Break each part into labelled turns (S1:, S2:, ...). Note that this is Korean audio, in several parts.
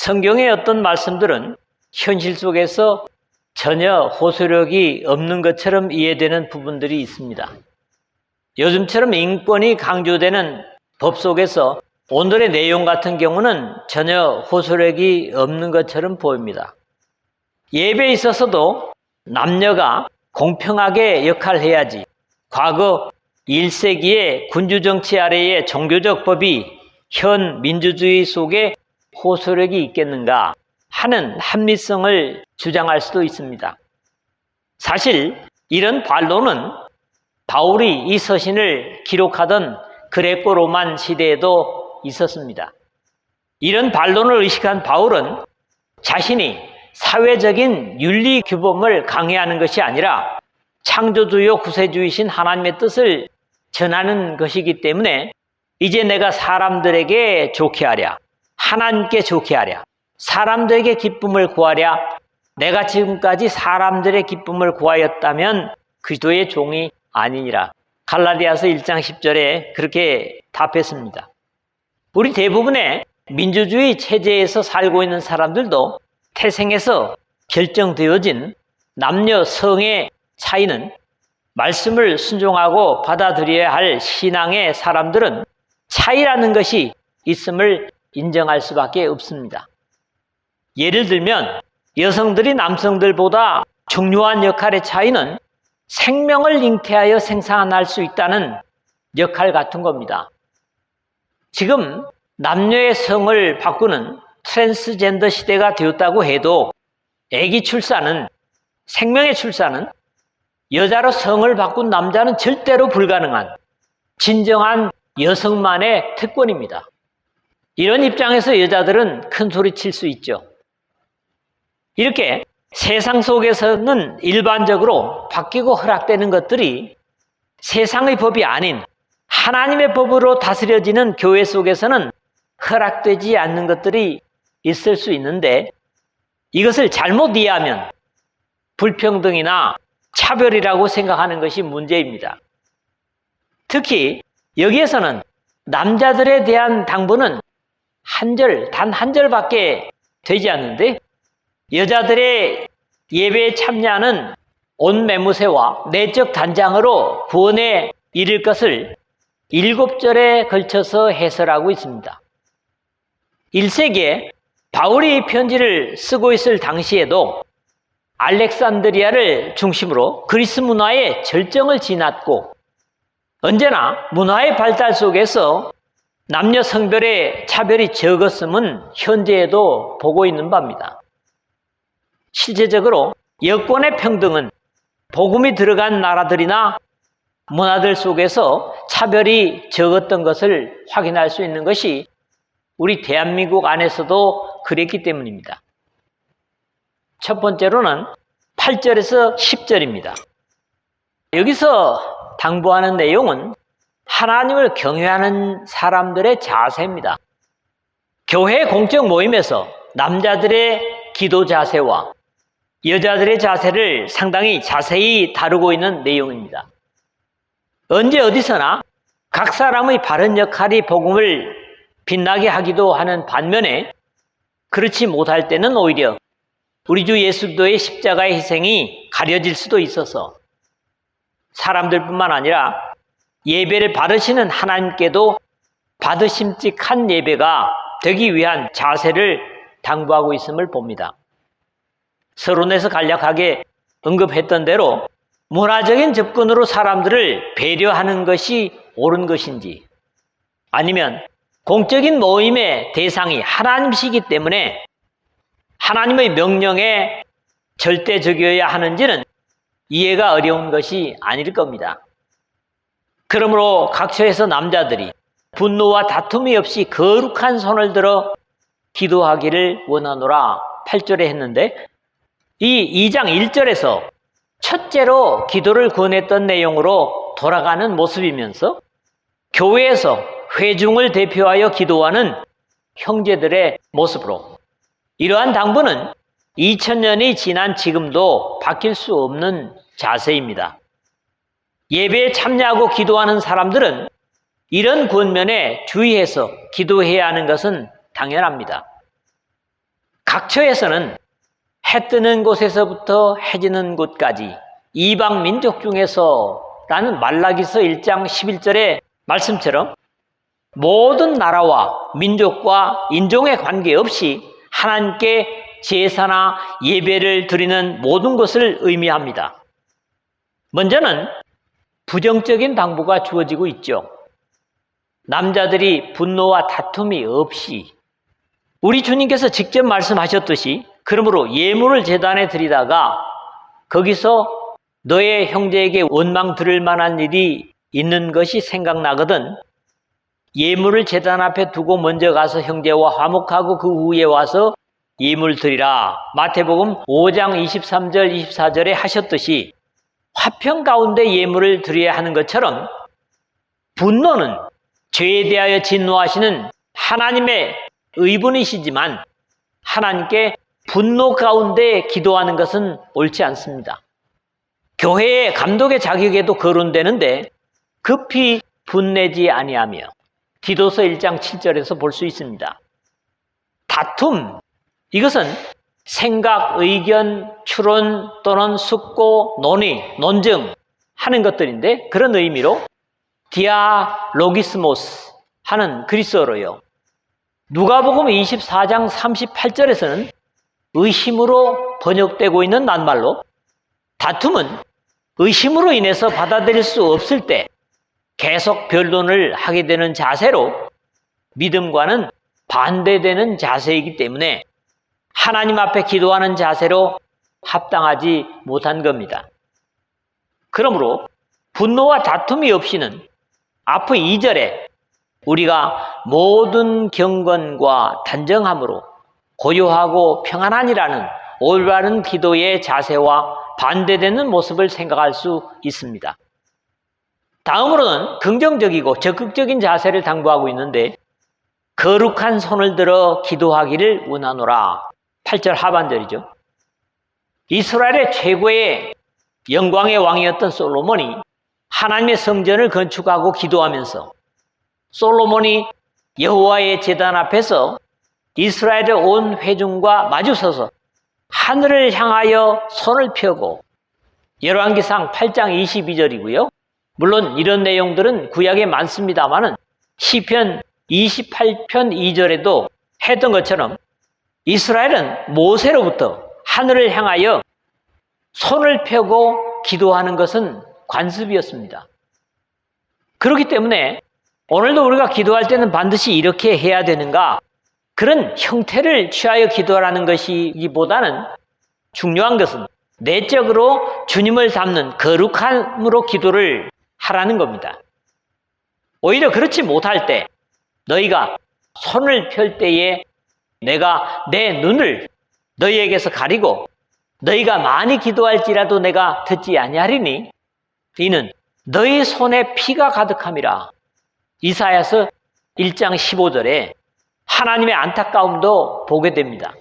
S1: 성경의 어떤 말씀들은 현실 속에서 전혀 호소력이 없는 것처럼 이해되는 부분들이 있습니다. 요즘처럼 인권이 강조되는 법 속에서 오늘의 내용 같은 경우는 전혀 호소력이 없는 것처럼 보입니다. 예배에 있어서도 남녀가 공평하게 역할해야지 과거 1세기의 군주정치 아래의 종교적 법이 현 민주주의 속에 호소력이 있겠는가 하는 합리성을 주장할 수도 있습니다. 사실 이런 반론은 바울이 이 서신을 기록하던 그레코 로만 시대에도 있었습니다. 이런 반론을 의식한 바울은 자신이 사회적인 윤리 규범을 강해하는 것이 아니라 창조주요 구세주이신 하나님의 뜻을 전하는 것이기 때문에 이제 내가 사람들에게 좋게 하랴, 하나님께 좋게 하랴, 사람들에게 기쁨을 구하랴, 내가 지금까지 사람들의 기쁨을 구하였다면 그리스도의 종이 아니니라. 갈라디아서 1장 10절에 그렇게 답했습니다. 우리 대부분의 민주주의 체제에서 살고 있는 사람들도 태생에서 결정되어진 남녀 성의 차이는 말씀을 순종하고 받아들여야 할 신앙의 사람들은 차이라는 것이 있음을 인정할 수밖에 없습니다. 예를 들면 여성들이 남성들보다 중요한 역할의 차이는 생명을 잉태하여 생산할 수 있다는 역할 같은 겁니다. 지금 남녀의 성을 바꾸는 트랜스젠더 시대가 되었다고 해도 아기 출산은, 생명의 출산은 여자로 성을 바꾼 남자는 절대로 불가능한 진정한 여성만의 특권입니다. 이런 입장에서 여자들은 큰 소리 칠 수 있죠. 이렇게 세상 속에서는 일반적으로 바뀌고 허락되는 것들이 세상의 법이 아닌 하나님의 법으로 다스려지는 교회 속에서는 허락되지 않는 것들이 있을 수 있는데 이것을 잘못 이해하면 불평등이나 차별이라고 생각하는 것이 문제입니다. 특히 여기에서는 남자들에 대한 당부는 단 한 절밖에 되지 않는데 여자들의 예배에 참여하는 온 매무새와 내적 단장으로 구원에 이를 것을 7절에 걸쳐서 해설하고 있습니다. 1세기에 바울이 이 편지를 쓰고 있을 당시에도 알렉산드리아를 중심으로 그리스 문화의 절정을 지났고 언제나 문화의 발달 속에서 남녀 성별의 차별이 적었음은 현재에도 보고 있는 바입니다. 실제적으로 여권의 평등은 복음이 들어간 나라들이나 문화들 속에서 차별이 적었던 것을 확인할 수 있는 것이 우리 대한민국 안에서도 그랬기 때문입니다. 첫 번째로는 8절에서 10절입니다. 여기서 당부하는 내용은 하나님을 경외하는 사람들의 자세입니다. 교회 공적 모임에서 남자들의 기도 자세와 여자들의 자세를 상당히 자세히 다루고 있는 내용입니다. 언제 어디서나 각 사람의 바른 역할이 복음을 빛나게 하기도 하는 반면에 그렇지 못할 때는 오히려 우리 주 예수 그리스도의 십자가의 희생이 가려질 수도 있어서 사람들뿐만 아니라 예배를 받으시는 하나님께도 받으심직한 예배가 되기 위한 자세를 당부하고 있음을 봅니다. 서론에서 간략하게 언급했던 대로 문화적인 접근으로 사람들을 배려하는 것이 옳은 것인지 아니면 공적인 모임의 대상이 하나님이시기 때문에 하나님의 명령에 절대적이어야 하는지는 이해가 어려운 것이 아닐 겁니다. 그러므로 각처에서 남자들이 분노와 다툼이 없이 거룩한 손을 들어 기도하기를 원하노라 8절에 했는데 이 2장 1절에서 첫째로 기도를 권했던 내용으로 돌아가는 모습이면서 교회에서 회중을 대표하여 기도하는 형제들의 모습으로 이러한 당부는 2000년이 지난 지금도 바뀔 수 없는 자세입니다. 예배에 참여하고 기도하는 사람들은 이런 권면에 주의해서 기도해야 하는 것은 당연합니다. 각처에서는 해 뜨는 곳에서부터 해 지는 곳까지 이방 민족 중에서 라는 말라기서 1장 11절의 말씀처럼 모든 나라와 민족과 인종에 관계없이 하나님께 제사나 예배를 드리는 모든 것을 의미합니다. 먼저는 부정적인 당부가 주어지고 있죠. 남자들이 분노와 다툼이 없이, 우리 주님께서 직접 말씀하셨듯이 그러므로 예물을 제단에 드리다가 거기서 너의 형제에게 원망 들을 만한 일이 있는 것이 생각나거든 예물을 제단 앞에 두고 먼저 가서 형제와 화목하고 그 후에 와서 예물 드리라. 마태복음 5장 23절 24절에 하셨듯이 화평 가운데 예물을 드려야 하는 것처럼 분노는 죄에 대하여 진노하시는 하나님의 의분이시지만 하나님께 분노 가운데 기도하는 것은 옳지 않습니다. 교회의 감독의 자격에도 거론되는데 급히 분내지 아니하며 디도서 1장 7절에서 볼 수 있습니다. 다툼, 이것은 생각, 의견, 추론 또는 숙고, 논의, 논증 하는 것들인데 그런 의미로 디아로기스모스 하는 그리스어로요. 누가복음 24장 38절에서는 의심으로 번역되고 있는 낱말로 다툼은 의심으로 인해서 받아들일 수 없을 때 계속 변론을 하게 되는 자세로 믿음과는 반대되는 자세이기 때문에 하나님 앞에 기도하는 자세로 합당하지 못한 겁니다. 그러므로 분노와 다툼이 없이는 앞의 2절에 우리가 모든 경건과 단정함으로 고요하고 평안하니라는 올바른 기도의 자세와 반대되는 모습을 생각할 수 있습니다. 다음으로는 긍정적이고 적극적인 자세를 당부하고 있는데 거룩한 손을 들어 기도하기를 원하노라. 8절 하반절이죠. 이스라엘의 최고의 영광의 왕이었던 솔로몬이 하나님의 성전을 건축하고 기도하면서 솔로몬이 여호와의 제단 앞에서 이스라엘의 온 회중과 마주서서 하늘을 향하여 손을 펴고 열왕기상 8장 22절이고요. 물론 이런 내용들은 구약에 많습니다만은 시편 28편 2절에도 했던 것처럼 이스라엘은 모세로부터 하늘을 향하여 손을 펴고 기도하는 것은 관습이었습니다. 그렇기 때문에 오늘도 우리가 기도할 때는 반드시 이렇게 해야 되는가? 그런 형태를 취하여 기도하라는 것이기보다는 중요한 것은 내적으로 주님을 닮는 거룩함으로 기도를 하라는 겁니다. 오히려 그렇지 못할 때 너희가 손을 펼 때에 내가 내 눈을 너희에게서 가리고 너희가 많이 기도할지라도 내가 듣지 아니하리니 이는 너희 손에 피가 가득함이라. 이사야서 1장 15절에 하나님의 안타까움도 보게 됩니다.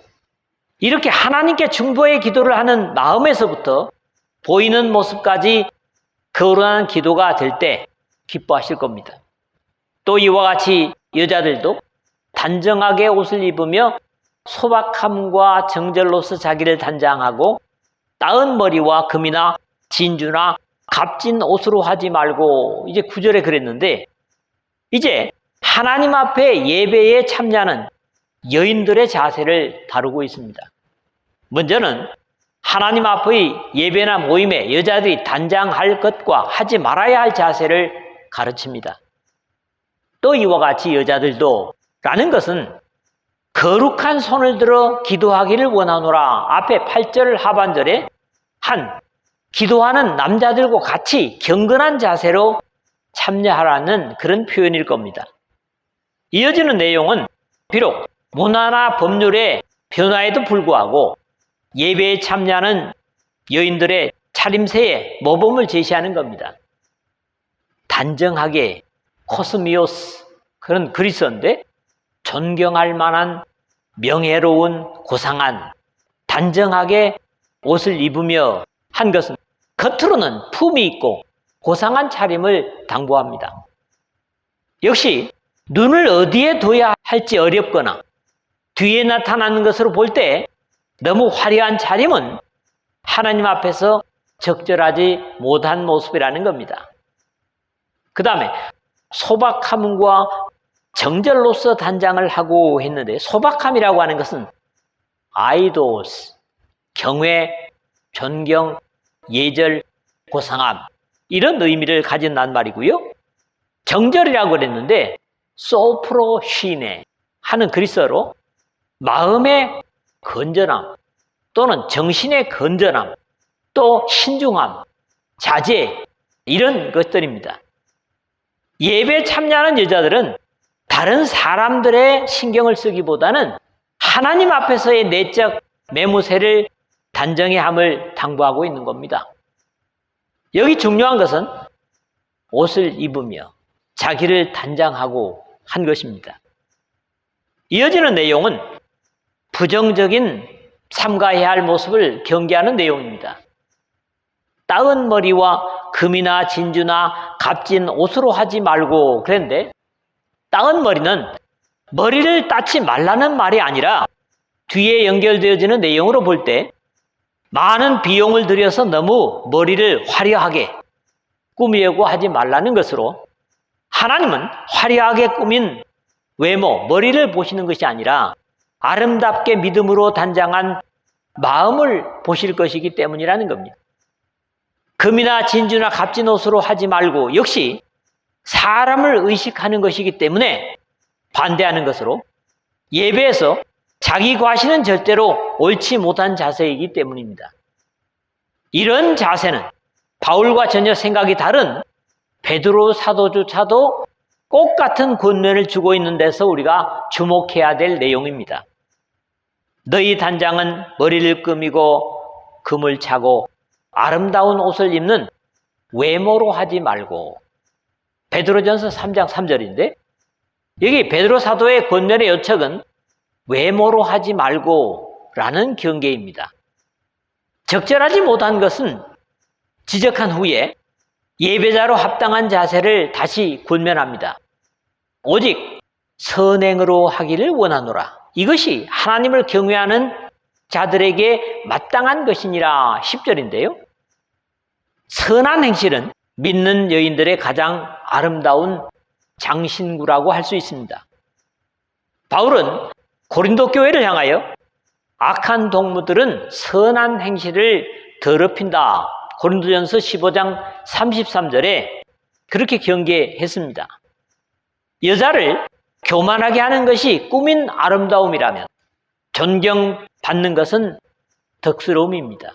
S1: 이렇게 하나님께 중보의 기도를 하는 마음에서부터 보이는 모습까지 거룩한 기도가 될 때 기뻐하실 겁니다. 또 이와 같이 여자들도 단정하게 옷을 입으며 소박함과 정절로서 자기를 단장하고 따은 머리와 금이나 진주나 값진 옷으로 하지 말고 이제 9절에 그랬는데 이제 하나님 앞에 예배에 참여하는 여인들의 자세를 다루고 있습니다. 먼저는 하나님 앞의 예배나 모임에 여자들이 단장할 것과 하지 말아야 할 자세를 가르칩니다. 또 이와 같이 여자들도 라는 것은 거룩한 손을 들어 기도하기를 원하노라. 앞에 8절 하반절에 한 기도하는 남자들과 같이 경건한 자세로 참여하라는 그런 표현일 겁니다. 이어지는 내용은 비록 문화나 법률의 변화에도 불구하고 예배에 참여하는 여인들의 차림새에 모범을 제시하는 겁니다. 단정하게 코스미오스 그런 그리스어인데 존경할 만한 명예로운 고상한 단정하게 옷을 입으며 한 것은 겉으로는 품이 있고 고상한 차림을 당부합니다. 역시 눈을 어디에 둬야 할지 어렵거나 뒤에 나타나는 것으로 볼 때 너무 화려한 차림은 하나님 앞에서 적절하지 못한 모습이라는 겁니다. 그 다음에 소박함과 정절로서 단장을 하고 했는데, 소박함이라고 하는 것은 아이도스, 경외, 존경, 예절, 고상함, 이런 의미를 가진단 말이고요. 정절이라고 그랬는데 소프로시네 하는 그리스어로 마음의 건전함 또는 정신의 건전함, 또 신중함, 자제, 이런 것들입니다. 예배에 참여하는 여자들은 다른 사람들의 신경을 쓰기보다는 하나님 앞에서의 내적 매무새를 단정해야 함을 당부하고 있는 겁니다. 여기 중요한 것은 옷을 입으며 자기를 단장하고 한 것입니다. 이어지는 내용은 부정적인 삼가해야 할 모습을 경계하는 내용입니다. 따은 머리와 금이나 진주나 값진 옷으로 하지 말고 그랬는데, 따은 머리는 머리를 따지 말라는 말이 아니라 뒤에 연결되어지는 내용으로 볼 때 많은 비용을 들여서 너무 머리를 화려하게 꾸미려고 하지 말라는 것으로, 하나님은 화려하게 꾸민 외모, 머리를 보시는 것이 아니라 아름답게 믿음으로 단장한 마음을 보실 것이기 때문이라는 겁니다. 금이나 진주나 값진 옷으로 하지 말고 역시 사람을 의식하는 것이기 때문에 반대하는 것으로, 예배에서 자기 과시는 절대로 옳지 못한 자세이기 때문입니다. 이런 자세는 바울과 전혀 생각이 다른 베드로 사도조차도 꼭 같은 권면을 주고 있는 데서 우리가 주목해야 될 내용입니다. 너희 단장은 머리를 꾸미고 금을 차고 아름다운 옷을 입는 외모로 하지 말고, 베드로전서 3장 3절인데 여기 베드로 사도의 권면의 요척은 외모로 하지 말고 라는 경계입니다. 적절하지 못한 것은 지적한 후에 예배자로 합당한 자세를 다시 권면합니다. 오직 선행으로 하기를 원하노라. 이것이 하나님을 경외하는 자들에게 마땅한 것이니라. 10절인데요. 선한 행실은 믿는 여인들의 가장 아름다운 장신구라고 할 수 있습니다. 바울은 고린도 교회를 향하여 악한 동무들은 선한 행실을 더럽힌다. 고린도전서 15장 33절에 그렇게 경계했습니다. 여자를 교만하게 하는 것이 꾸민 아름다움이라면 존경받는 것은 덕스러움입니다.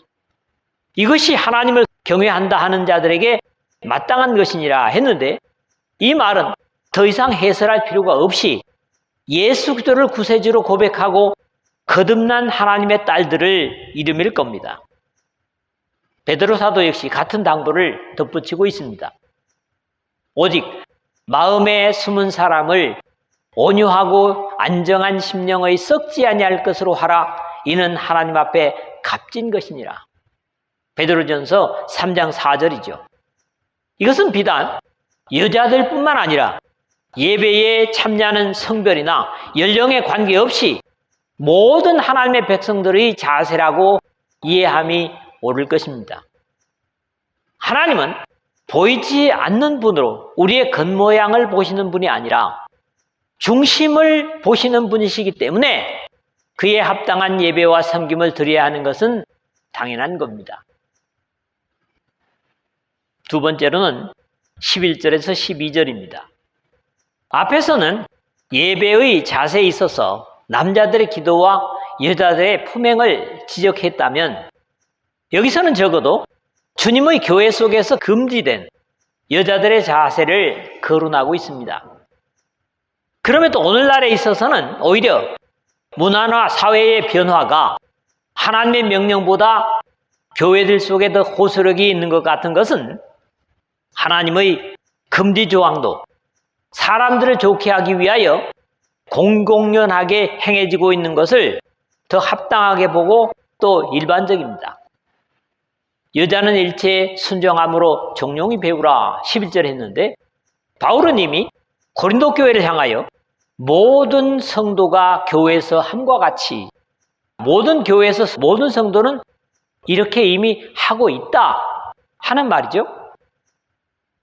S1: 이것이 하나님을 경외한다 하는 자들에게 마땅한 것이니라 했는데, 이 말은 더 이상 해설할 필요가 없이 예수 그리스도를 구세주로 고백하고 거듭난 하나님의 딸들을 이름일 겁니다. 베드로 사도 역시 같은 당부를 덧붙이고 있습니다. 오직 마음에 숨은 사람을 온유하고 안정한 심령의 썩지 아니할 것으로 하라. 이는 하나님 앞에 값진 것이니라. 베드로전서 3장 4절이죠. 이것은 비단 여자들뿐만 아니라 예배에 참여하는 성별이나 연령에 관계없이 모든 하나님의 백성들의 자세라고 이해함이 옳을 것입니다. 하나님은 보이지 않는 분으로 우리의 겉모양을 보시는 분이 아니라 중심을 보시는 분이시기 때문에 그에 합당한 예배와 섬김을 드려야 하는 것은 당연한 겁니다. 두 번째로는 11절에서 12절입니다. 앞에서는 예배의 자세에 있어서 남자들의 기도와 여자들의 품행을 지적했다면, 여기서는 적어도 주님의 교회 속에서 금지된 여자들의 자세를 거론하고 있습니다. 그럼에도 오늘날에 있어서는 오히려 문화나 사회의 변화가 하나님의 명령보다 교회들 속에 더 호소력이 있는 것 같은 것은 하나님의 금지 조항도 사람들을 좋게 하기 위하여 공공연하게 행해지고 있는 것을 더 합당하게 보고 또 일반적입니다. 여자는 일체에 순종함으로 종용히 배우라 11절 했는데, 바울은 이미 고린도 교회를 향하여 모든 성도가 교회에서 함과 같이, 모든 교회에서 모든 성도는 이렇게 이미 하고 있다 하는 말이죠.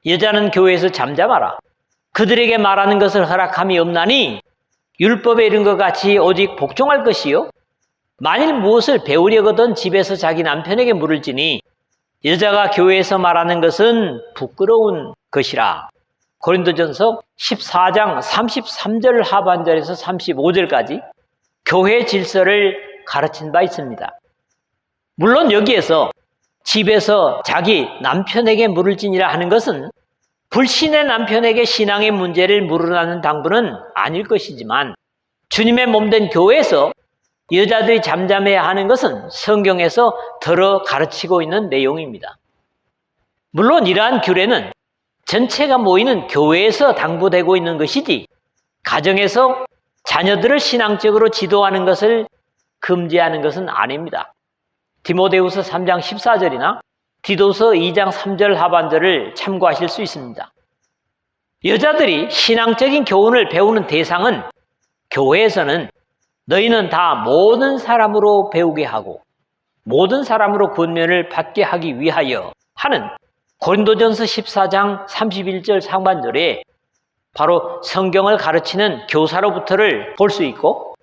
S1: 여자는 교회에서 잠잠하라. 그들에게 말하는 것을 허락함이 없나니 율법에 이른 것 같이 오직 복종할 것이요. 만일 무엇을 배우려거든 집에서 자기 남편에게 물을지니 여자가 교회에서 말하는 것은 부끄러운 것이라. 고린도전서 14장 33절 하반절에서 35절까지 교회 질서를 가르친 바 있습니다. 물론 여기에서 집에서 자기 남편에게 물을지니라 하는 것은 불신의 남편에게 신앙의 문제를 물으라는 당부는 아닐 것이지만 주님의 몸된 교회에서 여자들이 잠잠해야 하는 것은 성경에서 들어 가르치고 있는 내용입니다. 물론 이러한 규례는 전체가 모이는 교회에서 당부되고 있는 것이지 가정에서 자녀들을 신앙적으로 지도하는 것을 금지하는 것은 아닙니다. 디모데후서 3장 14절이나 디도서 2장 3절 하반절을 참고하실 수 있습니다. 여자들이 신앙적인 교훈을 배우는 대상은 교회에서는 너희는 다 모든 사람으로 배우게 하고 모든 사람으로 권면을 받게 하기 위하여 하는 고린도전서 14장 31절 상반절에 바로 성경을 가르치는 교사로부터를 볼 수 있고,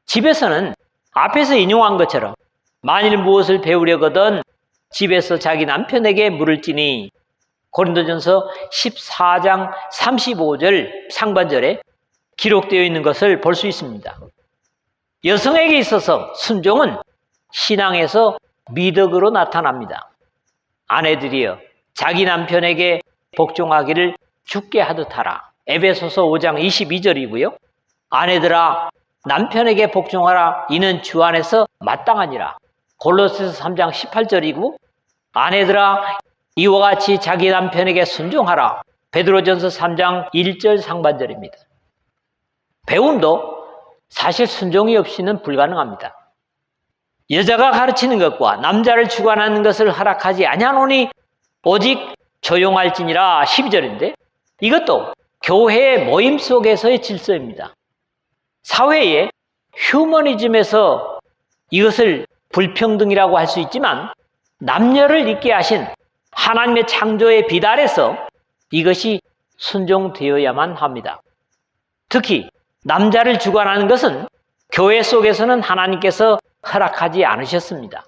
S1: 집에서는 앞에서 인용한 것처럼 만일 무엇을 배우려거든 집에서 자기 남편에게 물을지니 고린도전서 14장 35절 상반절에 기록되어 있는 것을 볼 수 있습니다. 여성에게 있어서 순종은 신앙에서 미덕으로 나타납니다. 아내들이여 자기 남편에게 복종하기를 주께 하듯 하라. 에베소서 5장 22절이고요. 아내들아 남편에게 복종하라. 이는 주 안에서 마땅하니라. 골로새서 3장 18절이고 아내들아 이와 같이 자기 남편에게 순종하라. 베드로전서 3장 1절 상반절입니다. 배움도 사실 순종이 없이는 불가능합니다. 여자가 가르치는 것과 남자를 주관하는 것을 허락하지 아니하노니 오직 조용할지니라 12절인데 이것도 교회의 모임 속에서의 질서입니다. 사회의 휴머니즘에서 이것을 불평등이라고 할 수 있지만 남녀를 있게 하신 하나님의 창조의 비달에서 이것이 순종되어야만 합니다. 특히 남자를 주관하는 것은 교회 속에서는 하나님께서 허락하지 않으셨습니다.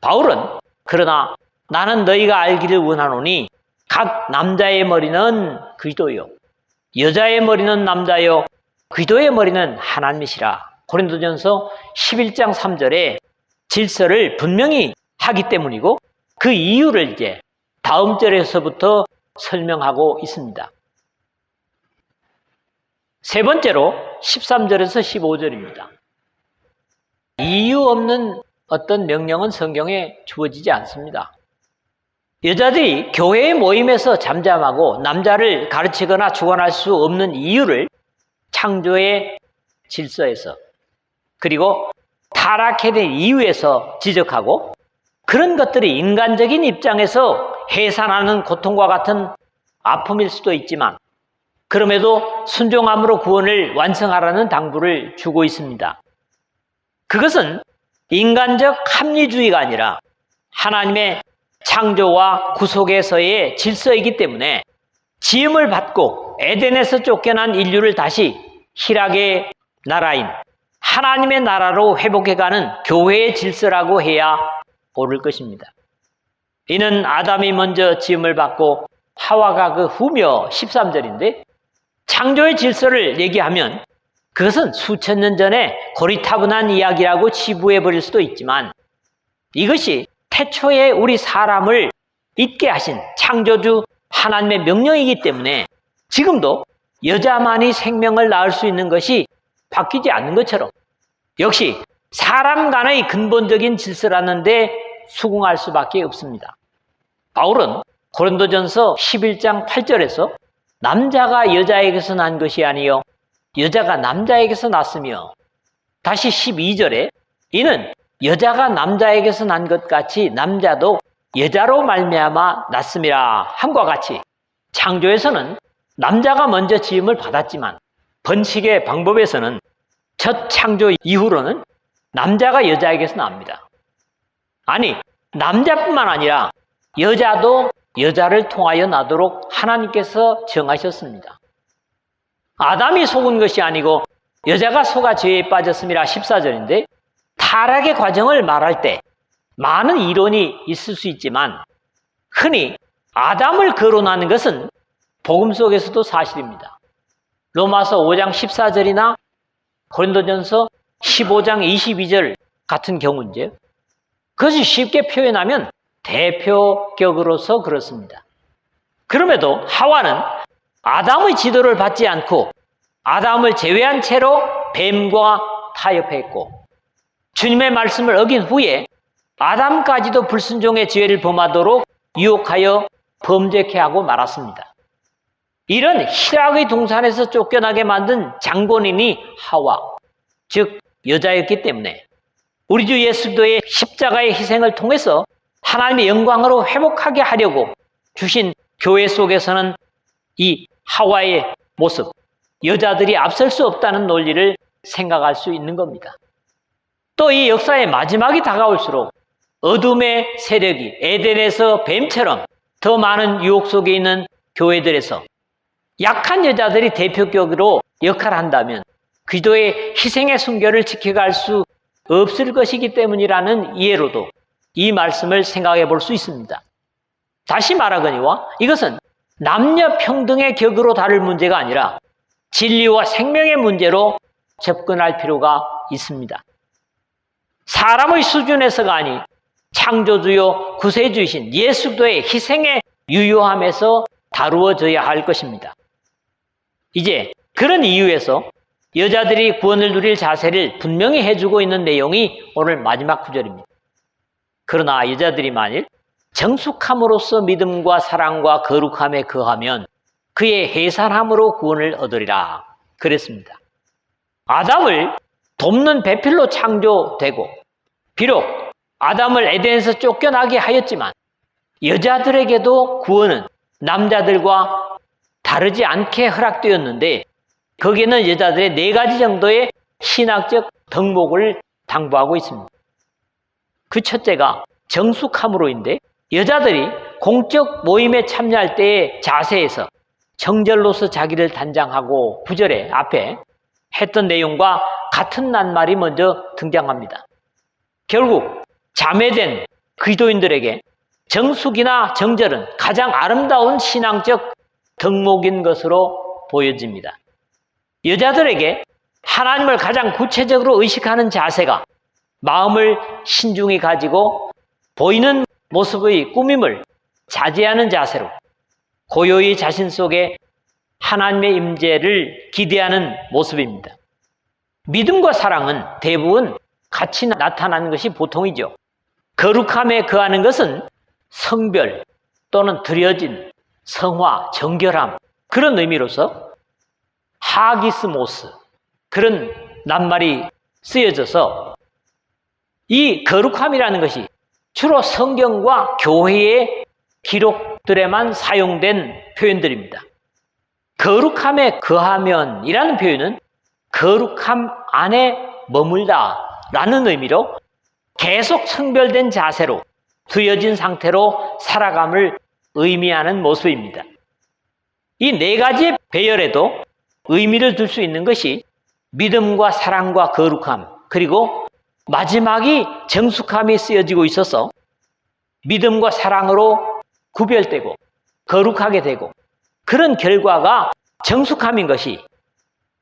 S1: 바울은 그러나 나는 너희가 알기를 원하노니 각 남자의 머리는 그리스도요 여자의 머리는 남자요 그리스도의 머리는 하나님이시라. 고린도전서 11장 3절에 질서를 분명히 하기 때문이고 그 이유를 이제 다음 절에서부터 설명하고 있습니다. 세 번째로 13절에서 15절입니다. 이유 없는 어떤 명령은 성경에 주어지지 않습니다. 여자들이 교회의 모임에서 잠잠하고 남자를 가르치거나 주관할 수 없는 이유를 창조의 질서에서 그리고 타락해 된 이유에서 지적하고 그런 것들이 인간적인 입장에서 해산하는 고통과 같은 아픔일 수도 있지만 그럼에도 순종함으로 구원을 완성하라는 당부를 주고 있습니다. 그것은 인간적 합리주의가 아니라 하나님의 창조와 구속에서의 질서이기 때문에 지음을 받고 에덴에서 쫓겨난 인류를 다시 희락의 나라인 하나님의 나라로 회복해가는 교회의 질서라고 해야 옳을 것입니다. 이는 아담이 먼저 지음을 받고 하와가 그 후며 13절인데 창조의 질서를 얘기하면 그것은 수천 년 전에 고리타분한 이야기라고 치부해버릴 수도 있지만 이것이 태초에 우리 사람을 있게 하신 창조주 하나님의 명령이기 때문에 지금도 여자만이 생명을 낳을 수 있는 것이 바뀌지 않는 것처럼 역시 사람 간의 근본적인 질서라는 데 수긍할 수밖에 없습니다. 바울은 고린도전서 11장 8절에서 남자가 여자에게서 난 것이 아니요 여자가 남자에게서 났으며 다시 12절에 이는 여자가 남자에게서 난 것 같이 남자도 여자로 말미암아 났음이라 함과 같이 창조에서는 남자가 먼저 지음을 받았지만 번식의 방법에서는 첫 창조 이후로는 남자가 여자에게서 납니다. 아니, 남자뿐만 아니라 여자도 여자를 통하여 나도록 하나님께서 정하셨습니다. 아담이 속은 것이 아니고 여자가 속아 죄에 빠졌음이라 14절인데, 타락의 과정을 말할 때 많은 이론이 있을 수 있지만 흔히 아담을 거론하는 것은 복음 속에서도 사실입니다. 로마서 5장 14절이나 고린도전서 15장 22절 같은 경우인데요. 그것이 쉽게 표현하면 대표격으로서 그렇습니다. 그럼에도 하와는 아담의 지도를 받지 않고 아담을 제외한 채로 뱀과 타협했고, 주님의 말씀을 어긴 후에 아담까지도 불순종의 죄를 범하도록 유혹하여 범죄케 하고 말았습니다. 이런 희락의 동산에서 쫓겨나게 만든 장본인이 하와, 즉 여자였기 때문에 우리 주 예수 그리스도의 십자가의 희생을 통해서 하나님의 영광으로 회복하게 하려고 주신 교회 속에서는 이 하와의 모습, 여자들이 앞설 수 없다는 논리를 생각할 수 있는 겁니다. 또 이 역사의 마지막이 다가올수록 어둠의 세력이 에덴에서 뱀처럼 더 많은 유혹 속에 있는 교회들에서 약한 여자들이 대표격으로 역할을 한다면 그리스도의 희생의 순결을 지켜갈 수 없을 것이기 때문이라는 이해로도 이 말씀을 생각해 볼 수 있습니다. 다시 말하거니와 이것은 남녀 평등의 격으로 다룰 문제가 아니라 진리와 생명의 문제로 접근할 필요가 있습니다. 사람의 수준에서가 아닌 창조주요 구세주이신 예수 그리스도의 희생의 유효함에서 다루어져야 할 것입니다. 이제 그런 이유에서 여자들이 구원을 누릴 자세를 분명히 해주고 있는 내용이 오늘 마지막 구절입니다. 그러나 여자들이 만일 정숙함으로써 믿음과 사랑과 거룩함에 거하면 그의 해산함으로 구원을 얻으리라 그랬습니다. 아담을 돕는 배필로 창조되고 비록 아담을 에덴에서 쫓겨나게 하였지만 여자들에게도 구원은 남자들과 다르지 않게 허락되었는데 거기에는 여자들의 4가지 정도의 신학적 덕목을 당부하고 있습니다. 그 첫째가 정숙함으로인데 여자들이 공적 모임에 참여할 때의 자세에서 정절로서 자기를 단장하고 9절에 앞에 했던 내용과 같은 낱말이 먼저 등장합니다. 결국 자매된 그리스도인들에게 정숙이나 정절은 가장 아름다운 신앙적 덕목인 것으로 보여집니다. 여자들에게 하나님을 가장 구체적으로 의식하는 자세가 마음을 신중히 가지고 보이는 모습의 꾸밈을 자제하는 자세로 고요히 자신 속에 하나님의 임재를 기대하는 모습입니다. 믿음과 사랑은 대부분 같이 나타나는 것이 보통이죠. 거룩함에 거하는 것은 성별 또는 드려진 성화, 정결함 그런 의미로서 하기스모스 그런 낱말이 쓰여져서 이 거룩함이라는 것이 주로 성경과 교회의 기록들에만 사용된 표현들입니다. 거룩함에 거하면 이라는 표현은 거룩함 안에 머물다 라는 의미로 계속 성별된 자세로 두여진 상태로 살아감을 의미하는 모습입니다. 이 4가지의 배열에도 의미를 둘 수 있는 것이 믿음과 사랑과 거룩함 그리고 마지막이 정숙함이 쓰여지고 있어서 믿음과 사랑으로 구별되고 거룩하게 되고 그런 결과가 정숙함인 것이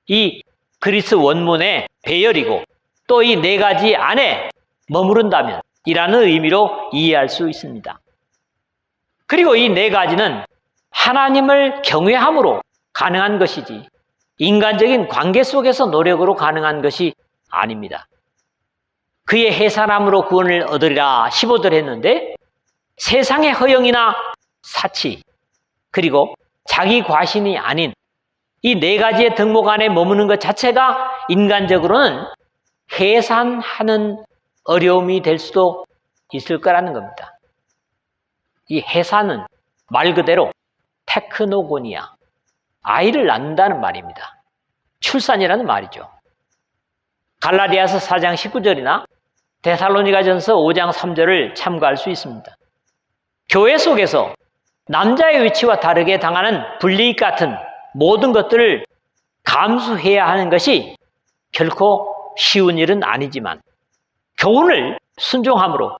S1: 이 그리스 원문의 배열이고 또 이 4가지 안에 머무른다면 이라는 의미로 이해할 수 있습니다. 그리고 이 4가지는 하나님을 경외함으로 가능한 것이지 인간적인 관계 속에서 노력으로 가능한 것이 아닙니다. 그의 해산함으로 구원을 얻으리라 15절 했는데 세상의 허영이나 사치 그리고 자기 과신이 아닌 이 4가지의 덕목 안에 머무는 것 자체가 인간적으로는 해산하는 어려움이 될 수도 있을 거라는 겁니다. 이 해산은 말 그대로 테크노고니아, 아이를 낳는다는 말입니다. 출산이라는 말이죠. 갈라디아서 4장 19절이나 데살로니가전서 5장 3절을 참고할 수 있습니다. 교회 속에서 남자의 위치와 다르게 당하는 불이익 같은 모든 것들을 감수해야 하는 것이 결코 쉬운 일은 아니지만 교훈을 순종함으로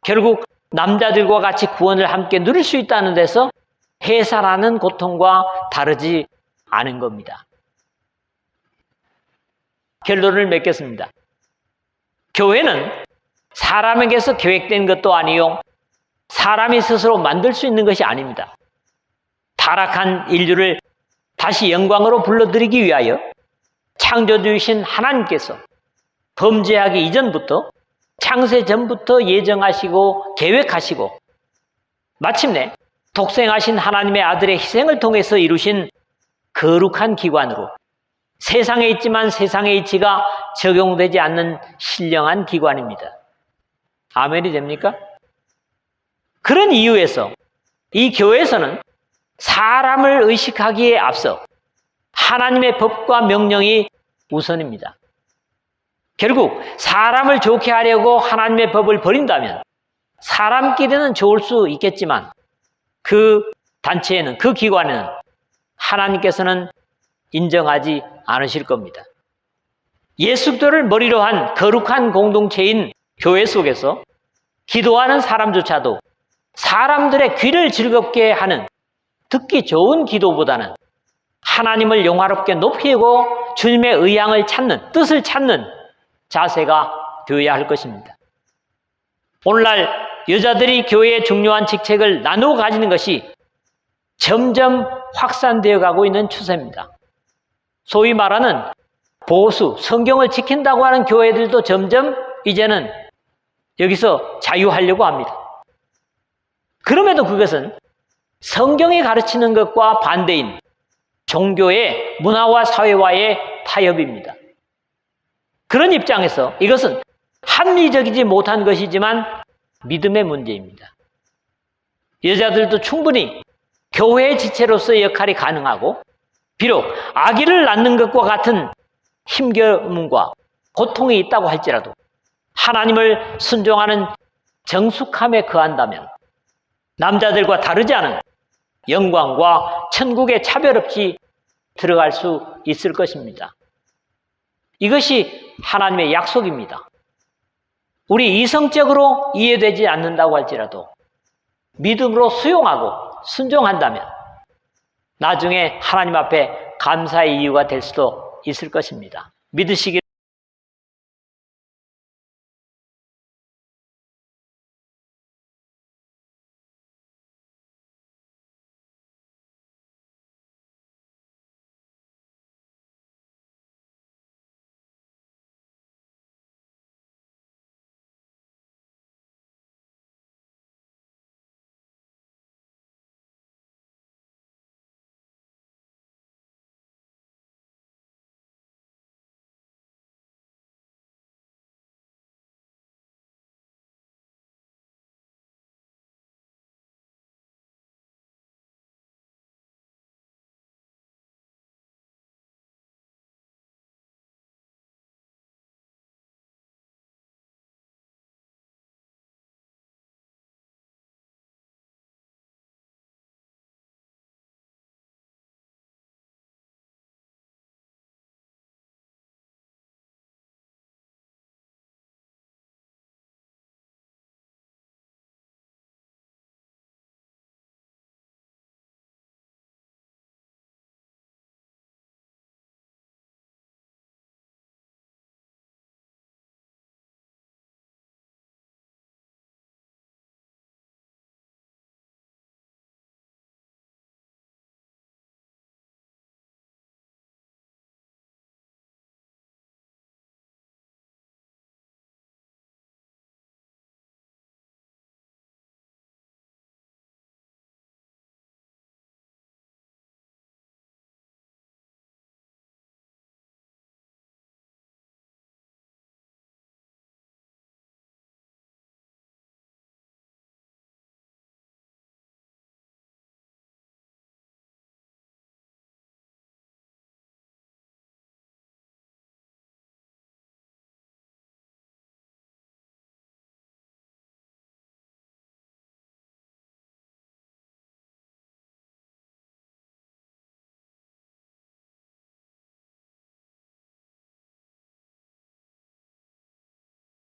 S1: 결국 남자들과 같이 구원을 함께 누릴 수 있다는 데서 해산하는 고통과 다르지 않은 겁니다. 결론을 맺겠습니다. 교회는 사람에게서 계획된 것도 아니요 사람이 스스로 만들 수 있는 것이 아닙니다. 타락한 인류를 다시 영광으로 불러들이기 위하여 창조주이신 하나님께서 범죄하기 이전부터 창세 전부터 예정하시고 계획하시고 마침내 독생하신 하나님의 아들의 희생을 통해서 이루신 거룩한 기관으로 세상에 있지만 세상의 이치가 적용되지 않는 신령한 기관입니다. 아멘이 됩니까? 그런 이유에서 이 교회에서는 사람을 의식하기에 앞서 하나님의 법과 명령이 우선입니다. 결국 사람을 좋게 하려고 하나님의 법을 버린다면 사람끼리는 좋을 수 있겠지만 그 단체에는, 그 기관에는 하나님께서는 인정하지 않으실 겁니다. 예수 그리스도를 머리로 한 거룩한 공동체인 교회 속에서 기도하는 사람조차도 사람들의 귀를 즐겁게 하는 듣기 좋은 기도보다는 하나님을 영화롭게 높이고 주님의 의향을 찾는, 뜻을 찾는 자세가 되어야 할 것입니다. 오늘날 여자들이 교회의 중요한 직책을 나누어 가지는 것이 점점 확산되어 가고 있는 추세입니다. 소위 말하는 보수, 성경을 지킨다고 하는 교회들도 점점 이제는 여기서 자유하려고 합니다. 그럼에도 그것은 성경이 가르치는 것과 반대인 종교의 문화와 사회와의 타협입니다. 그런 입장에서 이것은 합리적이지 못한 것이지만 믿음의 문제입니다. 여자들도 충분히 교회의 지체로서의 역할이 가능하고 비록 아기를 낳는 것과 같은 힘겨움과 고통이 있다고 할지라도 하나님을 순종하는 정숙함에 거한다면 남자들과 다르지 않은 영광과 천국의 차별 없이 들어갈 수 있을 것입니다. 이것이 하나님의 약속입니다. 우리 이성적으로 이해되지 않는다고 할지라도 믿음으로 수용하고 순종한다면 나중에 하나님 앞에 감사의 이유가 될 수도 있을 것입니다. 믿으시길